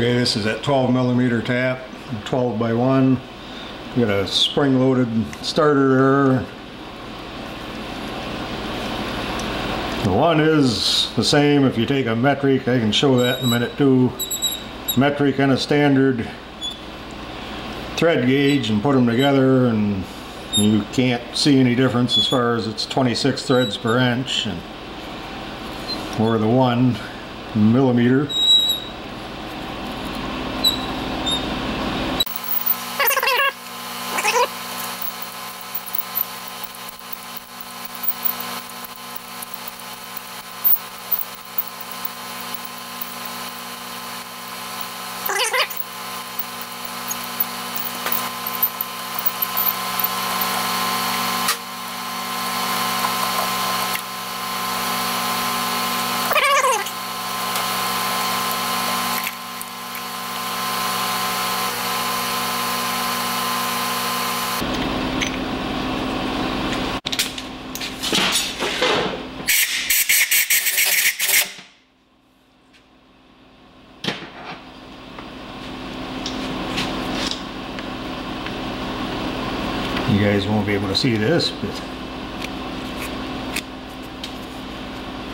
Okay, this is that 12mm tap, 12 by 1. We got a spring-loaded starter there. The one is the same if you take a metric. I can show that in a minute too. Metric and a standard thread gauge and put them together, and you can't see any difference as far as it's 26 threads per inch, and or the 1mm. You guys won't be able to see this, but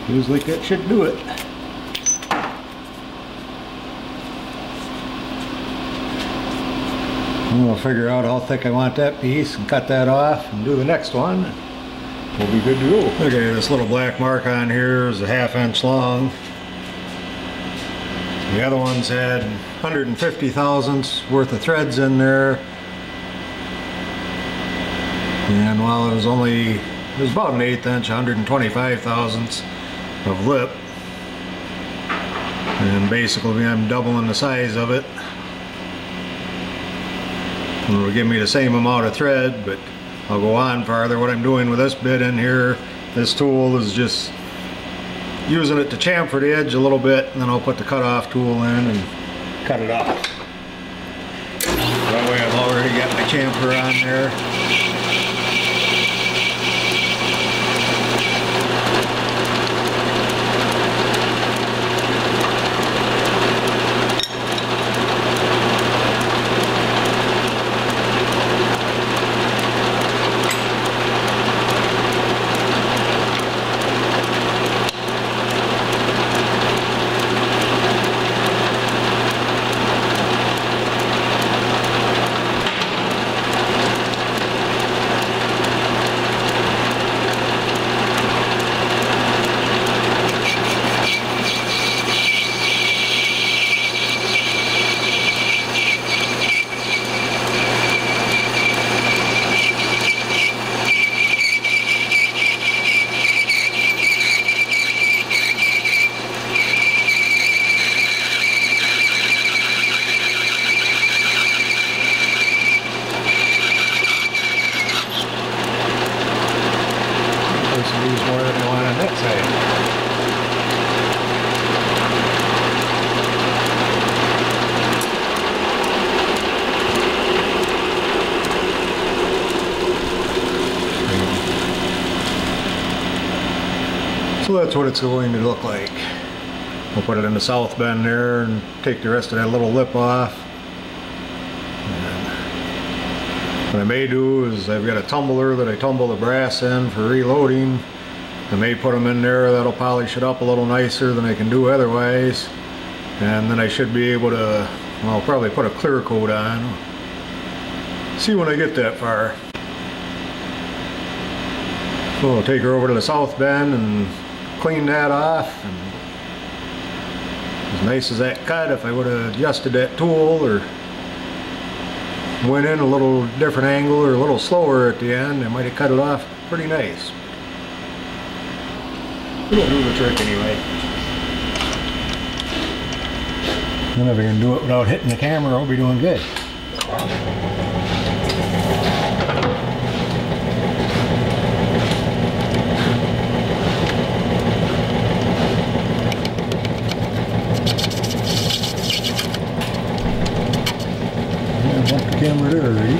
feels like that should do it. I'm going to figure out how thick I want that piece and cut that off and do the next one. We'll be good to go. Okay, this little black mark on here is a 1/2 inch long. The other ones had 150 thousandths worth of threads in there. And while it was about an 1/8 inch, 125 thousandths of lip. And basically I'm doubling the size of it. And it'll give me the same amount of thread, but I'll go on farther. What I'm doing with this bit in here, this tool, is just using it to chamfer the edge a little bit, and then I'll put the cutoff tool in and cut it off. That way I've already got my chamfer on there. So that's what it's going to look like. We'll put it in the south bend there and take the rest of that little lip off. And what I may do is I've got a tumbler that I tumble the brass in for reloading. I may put them in there. That'll polish it up a little nicer than I can do otherwise. And then I should be able to, well, I'll probably put a clear coat on. See when I get that far. So I'll take her over to the south bend and clean that off. And as nice as that cut, if I would have adjusted that tool or went in a little different angle or a little slower at the end, I might have cut it off pretty nice. It'll do the trick anyway. And if I can do it without hitting the camera, I'll be doing good. Camera there already.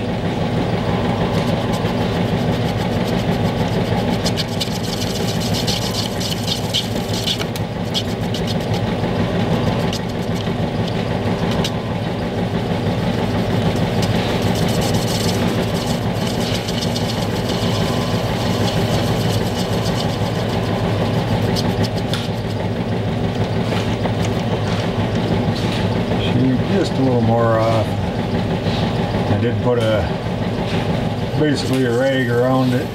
I did put basically a rag around it.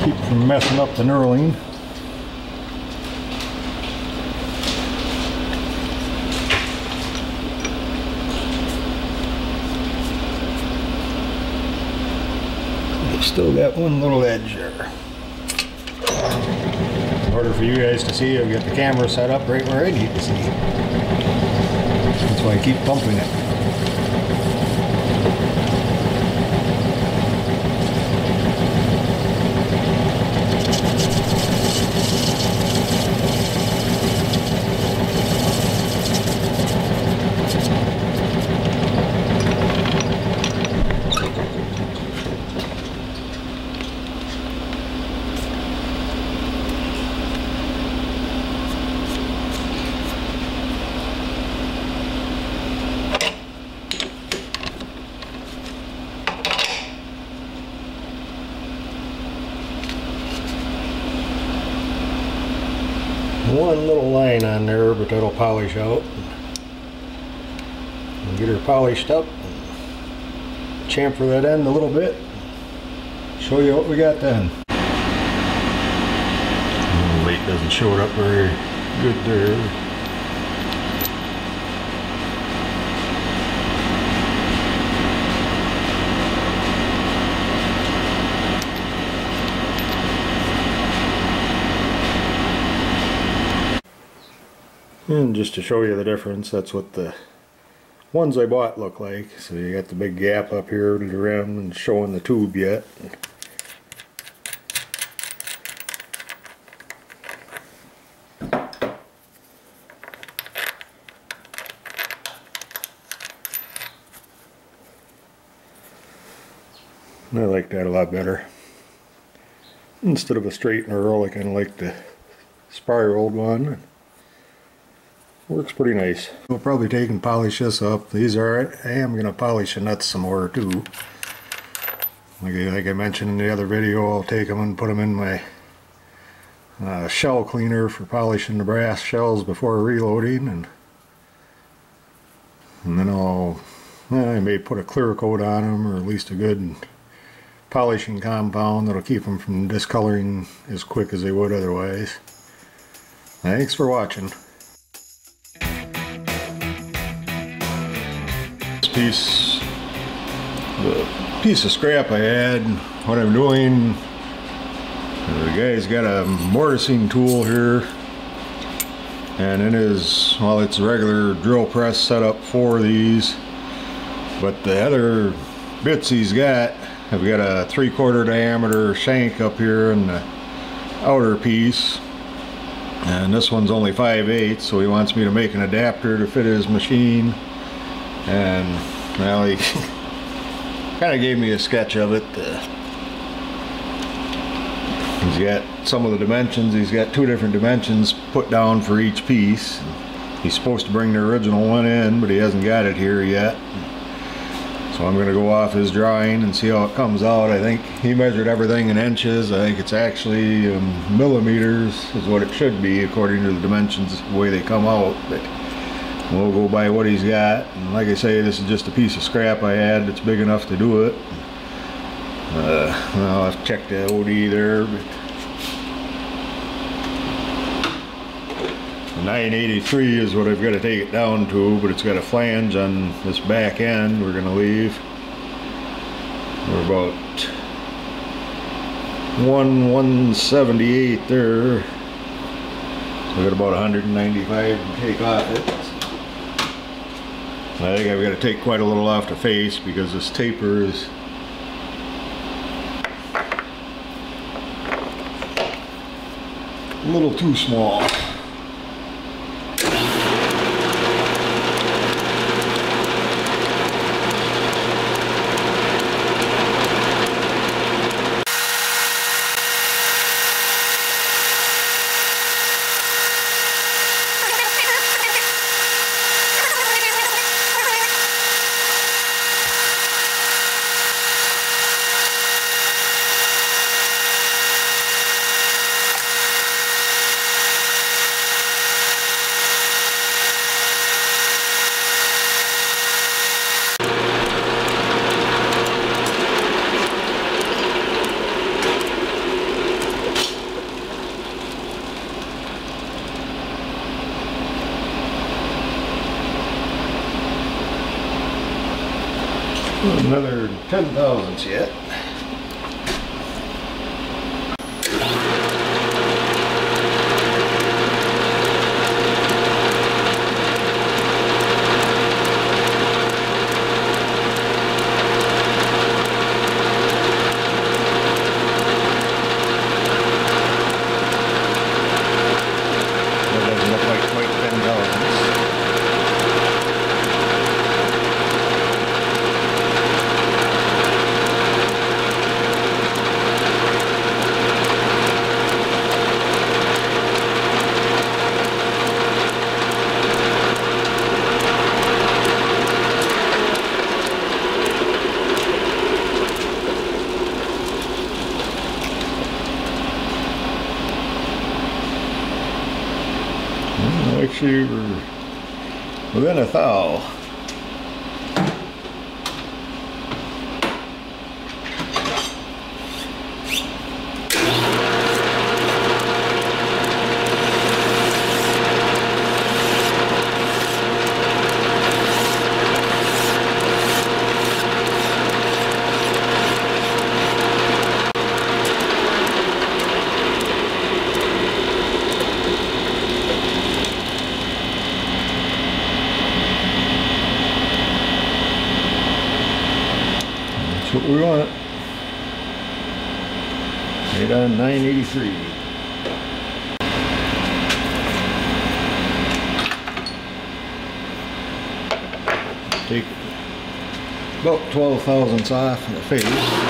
Keep from messing up the knurling. Still got one little edge there. In order for you guys to see, I've got the camera set up right where I need to see. That's why I keep bumping it. One little line on there, but that'll polish out. We'll get her polished up, chamfer that end a little bit, show you what we got then. The light doesn't show it up very good there. And just to show you the difference, that's what the ones I bought look like. So you got the big gap up here to the rim and showing the tube yet. I like that a lot better. Instead of a straight knurl, I kind of like the spiraled one. Works pretty nice. We'll probably take and polish this up. These are, I am going to polish the nuts some more too. Like I mentioned in the other video, I'll take them and put them in my shell cleaner for polishing the brass shells before reloading, and then I may put a clear coat on them, or at least a good polishing compound that'll keep them from discoloring as quick as they would otherwise. Thanks for watching. The piece of scrap I had, what I'm doing, the guy's got a mortising tool here, and it is, well, it's a regular drill press setup for these, but the other bits he's got, I've got a 3/4 diameter shank up here in the outer piece, and this one's only 5/8, so he wants me to make an adapter to fit his machine. And well, he kind of gave me a sketch of it. He's got some of the dimensions. He's got 2 different dimensions put down for each piece. He's supposed to bring the original one in, but he hasn't got it here yet. So I'm going to go off his drawing and see how it comes out. I think he measured everything in inches. I think it's actually millimeters is what it should be according to the dimensions, the way they come out. But we'll go by what he's got, and like I say, this is just a piece of scrap I had that's big enough to do it. I'll have to check the OD there, but 983 is what I've got to take it down to, but it's got a flange on this back end we're going to leave. We're about 178 there, so I got about 195 to take off it. I think I've got to take quite a little off the face because this taper is a little too small. Another 10 thousandths yet. That doesn't look like quite 10 thousandths. Actually, we're within a thou. That's what we want. Right on 983. Take about 12 thousandths off in the face.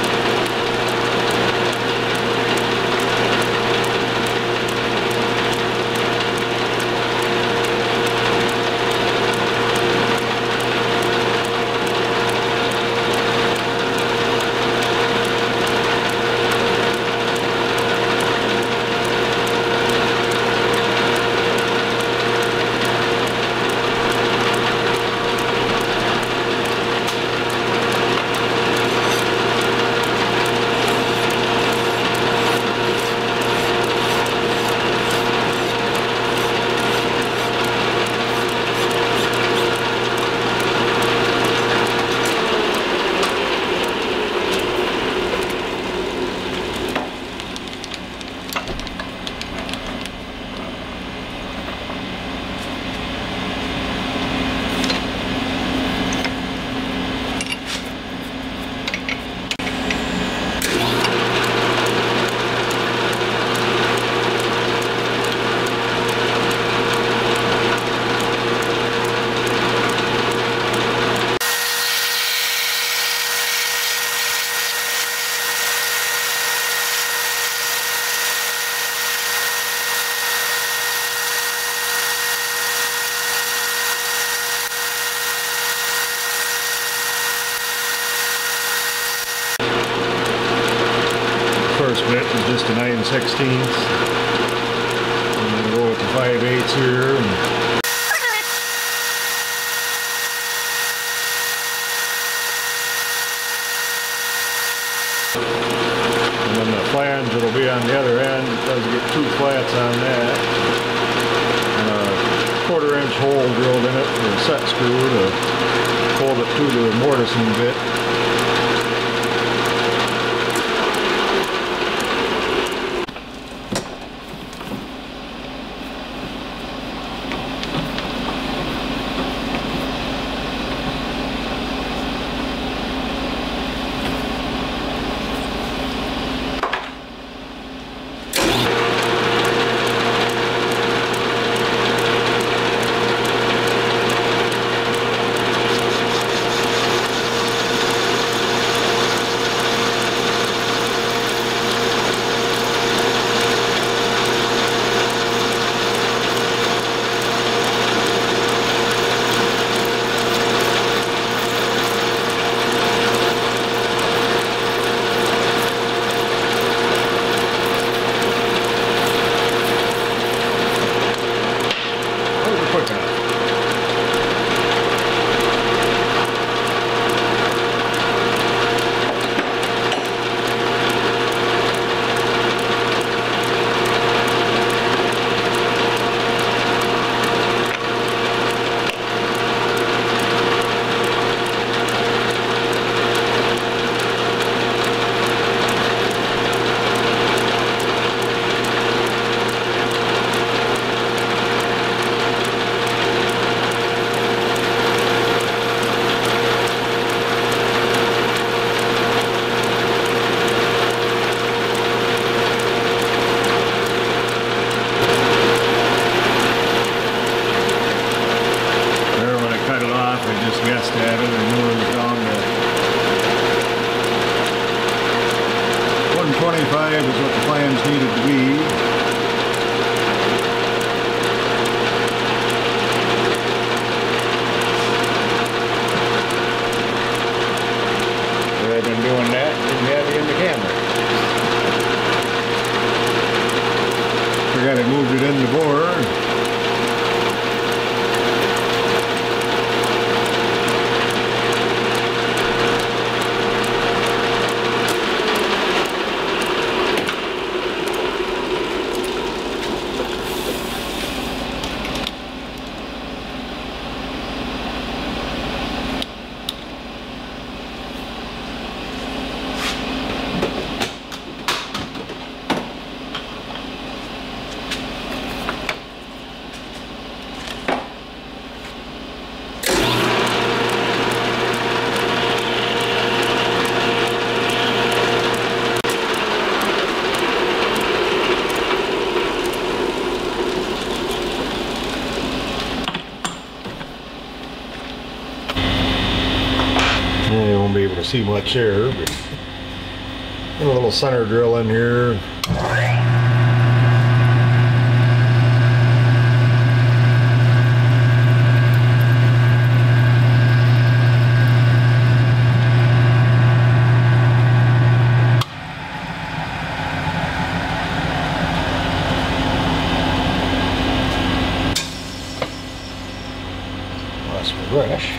First bit is just a 9/16. I'm going to go with the 5/8 here. And then the flange will be on the other end. It does get 2 flats on that. And a 1/4" hole drilled in it for a set screw to hold it to the mortising bit. at it, and it was down to 125 is what the flange needed to be. I've been doing that, didn't have it in the camera. Forgot I moved it in the bore. You won't be able to see much there, but a little center drill in here. Lost my brush.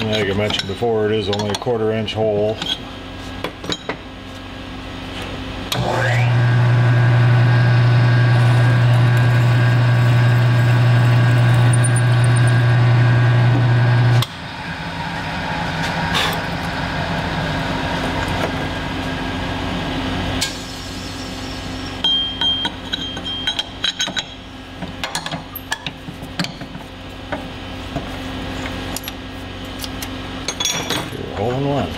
Like I mentioned before, it is only a 1/4 inch hole. All in one.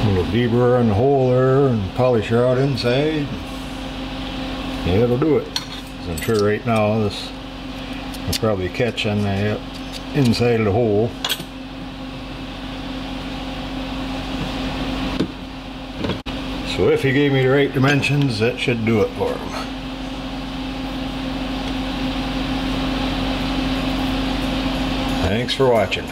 Little deburr on the hole there and polish her out inside. Yeah, it'll do it. I'm sure right now this will probably catch on the inside of the hole. So if he gave me the right dimensions, that should do it for him. Thanks for watching.